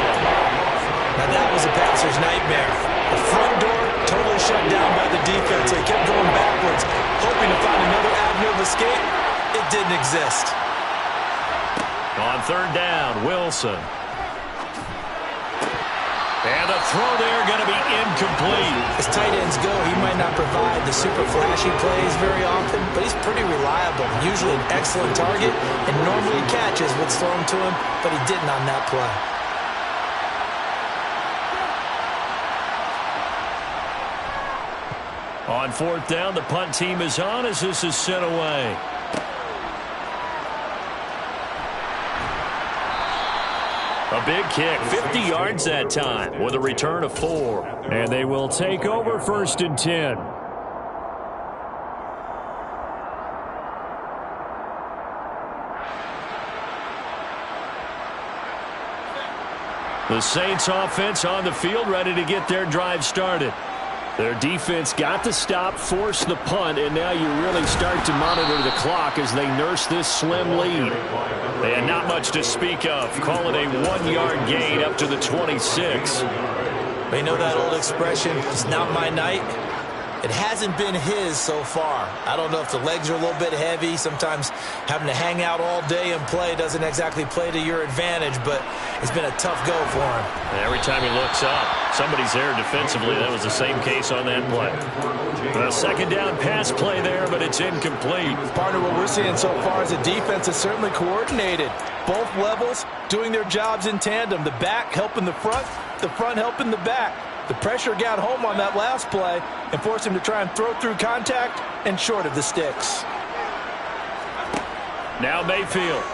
Speaker 5: Now that was a passer's nightmare. The front door totally shut down by the defense. They kept going backwards, hoping to find another avenue of escape. It didn't exist.
Speaker 2: On 3rd down, Wilson. And the throw there going to be incomplete.
Speaker 5: As tight ends go, he might not provide the super flashy plays very often, but he's pretty reliable. Usually an excellent target, and normally catches what's thrown to him, but he didn't on that play.
Speaker 2: On 4th down, the punt team is on as this is sent away. A big kick, 50 yards that time with a return of 4. And they will take over 1st and 10. The Saints offense on the field ready to get their drive started. Their defense got the stop, forced the punt, and now you really start to monitor the clock as they nurse this slim lead. They had not much to speak of. Call it a 1-yard gain up to the 26.
Speaker 5: You know that old expression, it's not my night? It hasn't been his so far. I don't know if the legs are a little bit heavy. Sometimes having to hang out all day and play doesn't exactly play to your advantage, but it's been a tough go for him.
Speaker 2: And every time he looks up, somebody's there defensively. That was the same case on that play. A 2nd down pass play there, but it's incomplete.
Speaker 5: Partner, what we're seeing so far is the defense is certainly coordinated. Both levels doing their jobs in tandem. The back helping the front helping the back. The pressure got home on that last play and forced him to try and throw through contact and short of the sticks.
Speaker 2: Now Mayfield.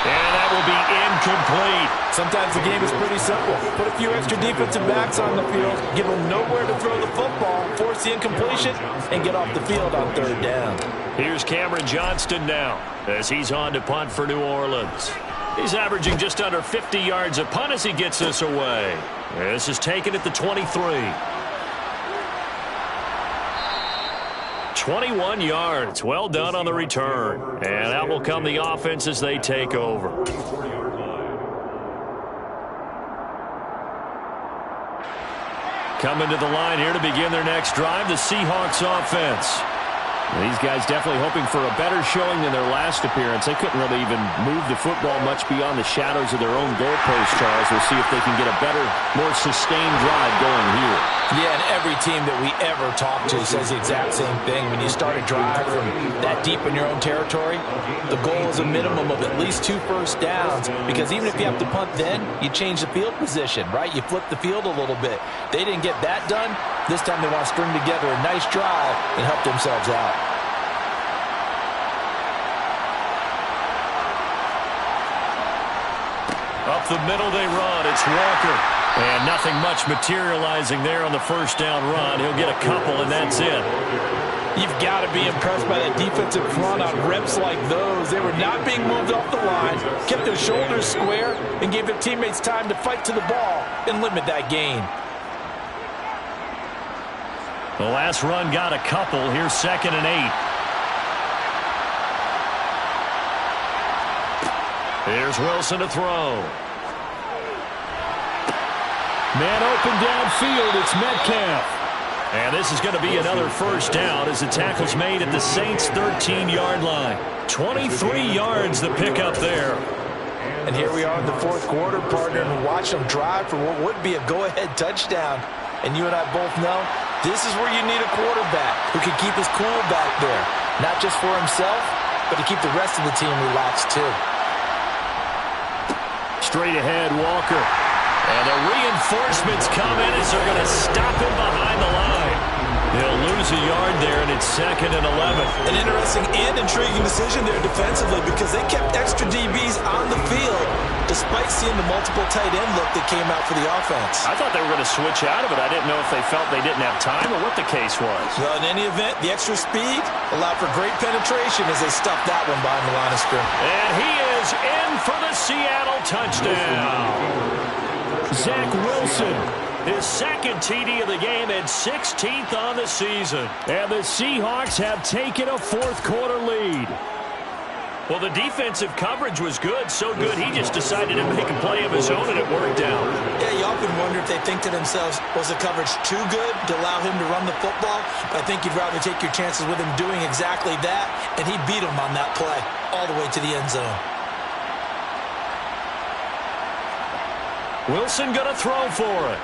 Speaker 2: And that will be incomplete.
Speaker 3: Sometimes the game is pretty simple. Put a few extra defensive backs on the field, give them nowhere to throw the football, force the incompletion, and get off the field on third down.
Speaker 2: Here's Cameron Johnston now as he's on to punt for New Orleans. He's averaging just under 50 yards a punt as he gets this away. This is taken at the 23. 21 yards. Well done on the return. And out will come the offense as they take over. Coming to the line here to begin their next drive, the Seahawks offense.
Speaker 1: These guys definitely hoping for a better showing than their last appearance. They couldn't really even move the football much beyond the shadows of their own goalpost, Charles. We'll see if they can get a better, more sustained drive going here.
Speaker 5: Yeah, and every team that we ever talk to says the exact same thing. When you start a drive from that deep in your own territory, the goal is a minimum of at least 2 first downs, because even if you have to punt then, you change the field position, right? You flip the field a little bit. They didn't get that done. This time they want to string together a nice drive and help themselves out.
Speaker 2: Up the middle they run. It's Walker. And nothing much materializing there on the first down run. He'll get a couple, and that's it.
Speaker 5: You've got to be impressed by that defensive front on reps like those. They were not being moved off the line, kept their shoulders square, and gave their teammates time to fight to the ball and limit that gain.
Speaker 2: The last run got a couple. Here's 2nd and 8. Here's Wilson to throw.
Speaker 1: Man open downfield. It's Metcalf.
Speaker 2: And this is going to be another first down as the tackle's made at the Saints' 13-yard line. 23 yards the pickup there.
Speaker 3: And here we are in the fourth quarter, partner, and watch them drive for what would be a go-ahead touchdown. And you and I both know this is where you need a quarterback who can keep his cool back there. Not just for himself, but to keep the rest of the team relaxed too.
Speaker 1: Straight ahead, Walker.
Speaker 2: And the reinforcements come in as they're going to stop him behind the line. They'll lose a yard there, and it's 2nd and 11.
Speaker 3: An interesting and intriguing decision there defensively, because they kept extra DBs on the field despite seeing the multiple tight end look that came out for the offense.
Speaker 2: I thought they were going to switch out of it. I didn't know if they felt they didn't have time or what the case was.
Speaker 3: Well, in any event, the extra speed allowed for great penetration as they stuffed that one behind the line of scrimmage.
Speaker 2: And he is in for the Seattle touchdown.
Speaker 1: Zach Wilson.
Speaker 2: His 2nd TD of the game and 16th on the season.
Speaker 1: And the Seahawks have taken a fourth-quarter lead.
Speaker 2: Well, the defensive coverage was good, so good he just decided to make a play of his own, and it worked out.
Speaker 3: Yeah, you often wonder if they think to themselves, was the coverage too good to allow him to run the football? I think you'd rather take your chances with him doing exactly that, and he beat him on that play all the way to the end zone.
Speaker 2: Wilson going to throw for it.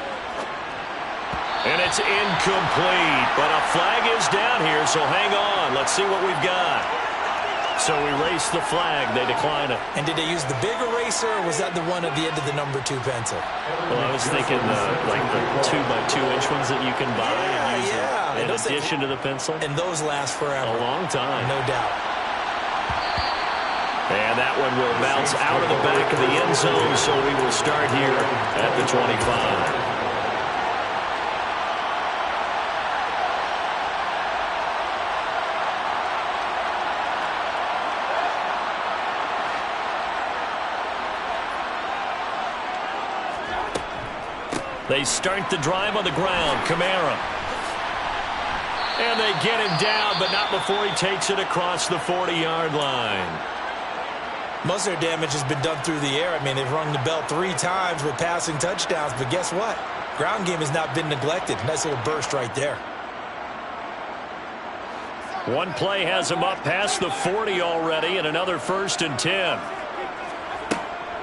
Speaker 2: And it's incomplete, but a flag is down here, so hang on. Let's see what we've got. So we erase the flag. They decline it.
Speaker 3: And did they use the big eraser, or was that the one at the end of the number 2 pencil?
Speaker 2: Well, I was thinking like the 2x2-inch ones that you can buy and use in addition to the pencil.
Speaker 3: And those last forever.
Speaker 2: A long time.
Speaker 3: No doubt.
Speaker 2: And that one will bounce out of the back of the end zone, so we will start here at the 25. They start the drive on the ground. Kamara. And they get him down, but not before he takes it across the 40-yard line.
Speaker 3: Most of their damage has been done through the air. I mean, they've rung the bell 3 times with passing touchdowns, but guess what? Ground game has not been neglected. Nice little burst right there.
Speaker 2: One play has him up past the 40 already, and another 1st and 10.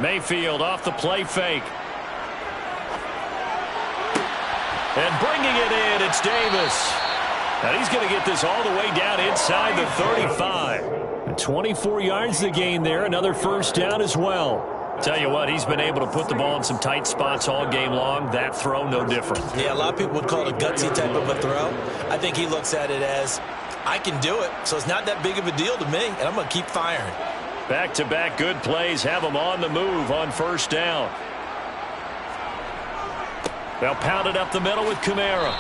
Speaker 2: Mayfield off the play fake. And bringing it in, it's Davis. And he's going to get this all the way down inside the 35.
Speaker 1: 24 yards the gain there. Another first down as well.
Speaker 2: Tell you what, he's been able to put the ball in some tight spots all game long. That throw, no different.
Speaker 3: Yeah, a lot of people would call it a gutsy type of a throw. I think he looks at it as, I can do it, so it's not that big of a deal to me, and I'm going to keep firing.
Speaker 2: Back-to-back good plays have them on the move on first down. They'll pound it up the middle with Kamara.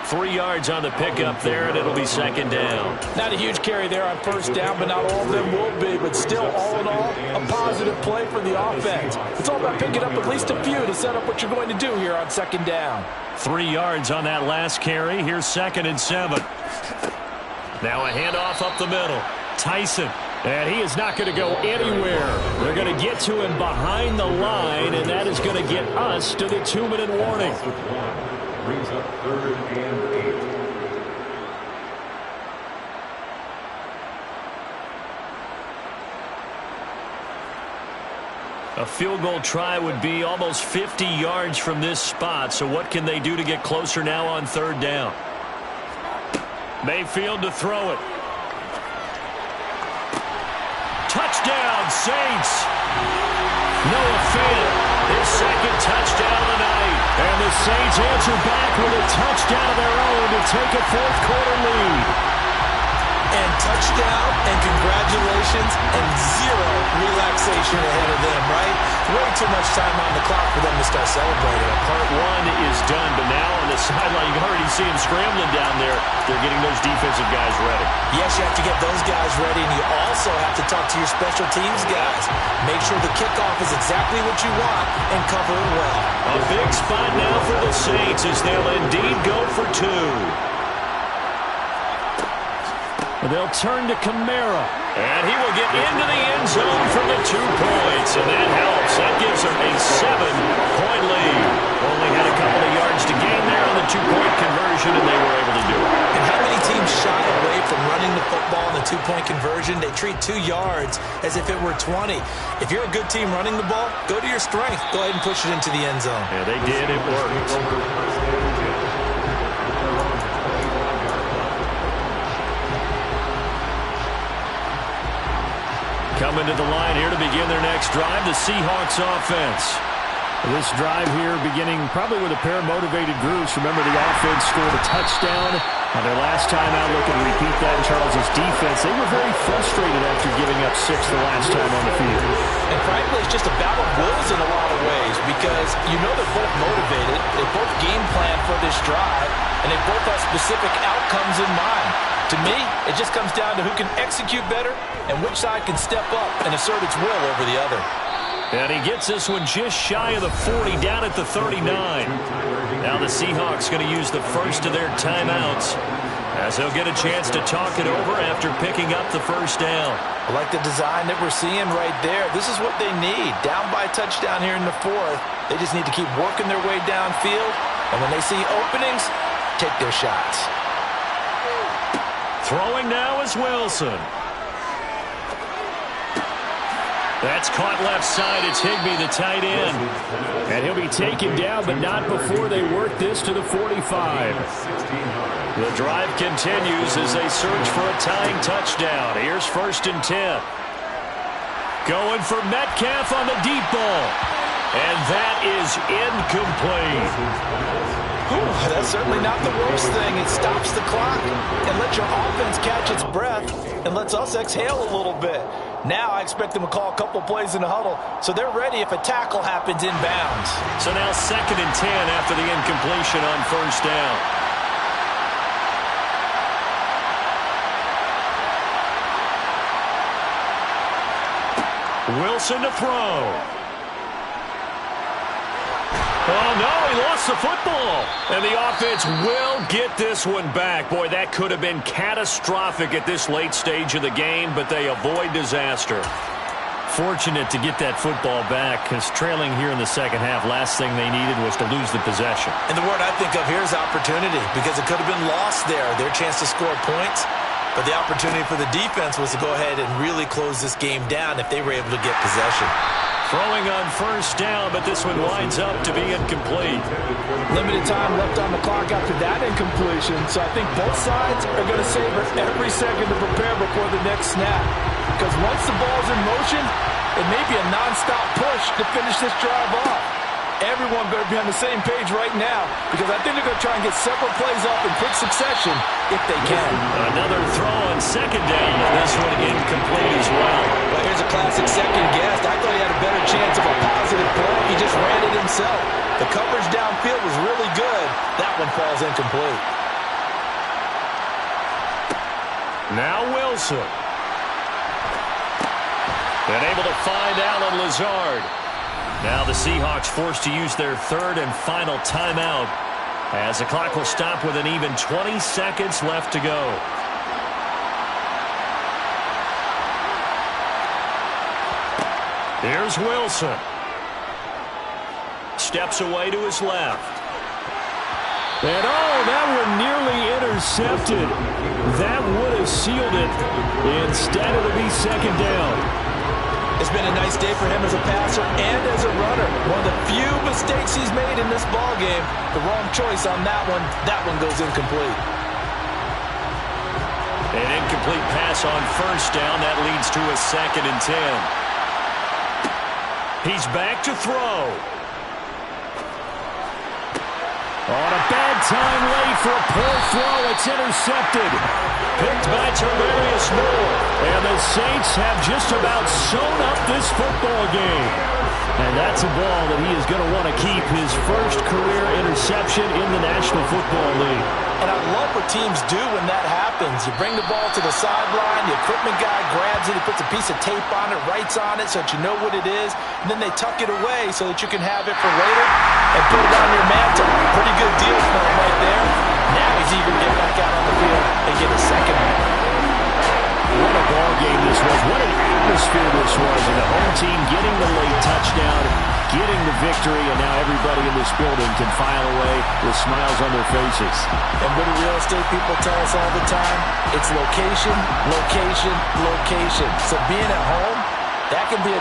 Speaker 2: 3 yards on the pickup there, and it'll be second down.
Speaker 5: Not a huge carry there on first down, but not all of them will be. But still, all in all, a positive play for the offense. It's all about picking up at least a few to set up what you're going to do here on second down.
Speaker 2: 3 yards on that last carry. Here's 2nd and 7. Now a handoff up the middle. Tyson.
Speaker 1: And he is not going to go anywhere. They're going to get to him behind the line, and that is going to get us to the 2-minute warning.
Speaker 4: Brings up 3rd and 8.
Speaker 2: A field goal try would be almost 50 yards from this spot. So what can they do to get closer now on 3rd down? Mayfield to throw it. Touchdown, Saints. Noah Fant, his 2nd touchdown of the night.
Speaker 1: And the Saints answer back with a touchdown of their own to take a 4th-quarter lead.
Speaker 5: And touchdown, and congratulations, and 0 relaxation ahead of them, right? Way too much time on the clock for them to start celebrating.
Speaker 2: Part 1 is done, but now on the sideline, you can already see them scrambling down there. They're getting those defensive guys ready.
Speaker 5: Yes, you have to get those guys ready, and you also have to talk to your special teams guys. Make sure the kickoff is exactly what you want and cover it well.
Speaker 2: A big spot now for the Saints as they'll indeed go for 2.
Speaker 1: They'll turn to Kamara.
Speaker 2: And he will get into the end zone for the 2 points. And that helps. That gives them a 7-point lead. Only had a couple of yards to gain there on the 2-point conversion, and they were able to do it.
Speaker 5: And how many teams shy away from running the football in the 2-point conversion? They treat 2 yards as if it were 20. If you're a good team running the ball, go to your strength. Go ahead and push it into the end zone.
Speaker 2: Yeah, they did. It worked. Coming to the line here to begin their next drive, the Seahawks offense.
Speaker 1: This drive here beginning probably with a pair of motivated groups. Remember, the offense scored a touchdown on their last time out. Looking to repeat that in Charles' defense. They were very frustrated after giving up 6 the last time on the field.
Speaker 5: And frankly, it's just a battle of wills in a lot of ways because you know they're both motivated. They both game plan for this drive, and they both have specific outcomes in mind. To me, it just comes down to who can execute better and which side can step up and assert its will over the other.
Speaker 2: And he gets this one just shy of the 40, down at the 39. Now the Seahawks going to use the first of their timeouts as they'll get a chance to talk it over after picking up the first down.
Speaker 5: I like the design that we're seeing right there. This is what they need. Down by a touchdown here in the 4th. They just need to keep working their way downfield. And when they see openings, take their shots.
Speaker 2: Throwing now is Wilson. That's caught left side. It's Higbee, the tight end.
Speaker 1: And he'll be taken down, but not before they work this to the 45.
Speaker 2: The drive continues as they search for a tying touchdown. Here's 1st and 10. Going for Metcalf on the deep ball. And that is incomplete.
Speaker 5: That's certainly not the worst thing. It stops the clock and lets your offense catch its breath and lets us exhale a little bit. Now I expect them to call a couple plays in the huddle, so they're ready if a tackle happens inbounds.
Speaker 2: So now 2nd and 10 after the incompletion on first down. Wilson to throw. Oh, no, he lost the football. And the offense will get this one back. Boy, that could have been catastrophic at this late stage of the game, but they avoid disaster. Fortunate to get that football back, because trailing here in the second half, last thing they needed was to lose the possession.
Speaker 5: And the word I think of here is opportunity, because it could have been lost there, their chance to score points. But the opportunity for the defense was to go ahead and really close this game down if they were able to get possession.
Speaker 2: Throwing on first down, but this one winds up to be incomplete.
Speaker 5: Limited time left on the clock after that incompletion, so I think both sides are going to savor every second to prepare before the next snap. Because once the ball's in motion, it may be a nonstop push to finish this drive off. everyone better be on the same page right now because I think they're going to try and get several plays up in quick succession if they can.
Speaker 2: Another throw on second down, and this one incomplete as well.
Speaker 5: Well, here's a classic second guess. I thought he had a better chance of a positive play. He just ran it himself. The coverage downfield was really good. That one falls incomplete.
Speaker 2: Now Wilson. And able to find Alan Lazard. Now the Seahawks forced to use their third and final timeout as the clock will stop with an even 20 seconds left to go. Here's Wilson. Steps away to his left.
Speaker 1: And that one nearly intercepted. That would have sealed it. Instead, it'll be second down.
Speaker 5: It's been a nice day for him as a passer and as a runner. One of the few mistakes he's made in this ballgame. The wrong choice on that one. That one goes incomplete.
Speaker 2: An incomplete pass on first down. That leads to a 2nd and 10. He's back to throw.
Speaker 1: On a bad time late for a poor throw. It's intercepted.
Speaker 2: Picked by Terrarius Moore.
Speaker 1: And the Saints have just about sewn up this football game. And that's a ball that he is going to want to keep, his first career interception in the National Football League.
Speaker 5: And I love what teams do when that happens. You bring the ball to the sideline, the equipment guy grabs it, he puts a piece of tape on it, writes on it so that you know what it is, and then they tuck it away so that you can have it for later and put it on your mantle. Pretty good deal for him right there. Now he's eager to get back out on the field and get a second one.
Speaker 1: What a ball game this was. What an atmosphere this was. And the home team getting the late touchdown, getting the victory, and now everybody in this building can file away with smiles on their faces.
Speaker 5: And what do real estate people tell us all the time? It's location, location, location. So being at home, that can be a